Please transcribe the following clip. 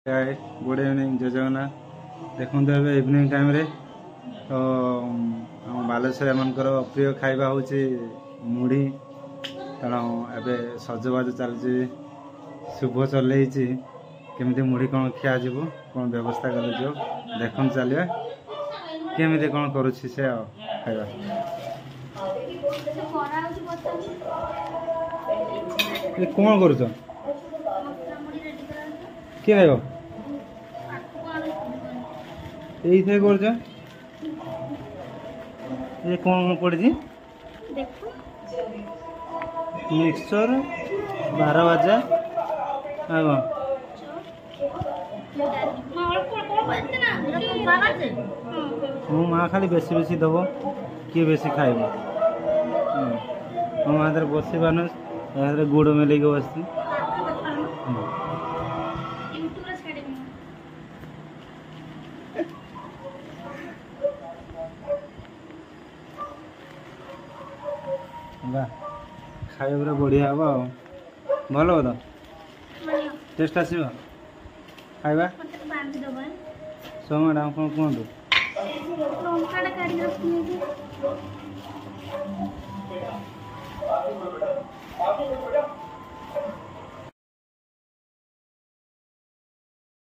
Hi good evening जय जगन्नाथ। देखो ए evening time रे तो आम बालेश्वर एमनकर प्रिय खाଇବା हूँ मुढ़ी। तेणु एवं सजबाज चलती शुभ चल केमी मुढ़ी कौन खिया कौन व्यवस्था कर देख चलिए केमी कौन करुच्ची से खाଇବା कौन करुच किए खाइब ये कर ये कौन पड़ी मिक्सचर 12 बजा मो माँ खाली बेसी बेसी दब किए बेसी खाइब मो माँ बस गुड़ मिलेक बस खाଇବା पूरा बढ़िया हम भल हो तो टेस्ट आसो खाଇବା समय कौन कहतु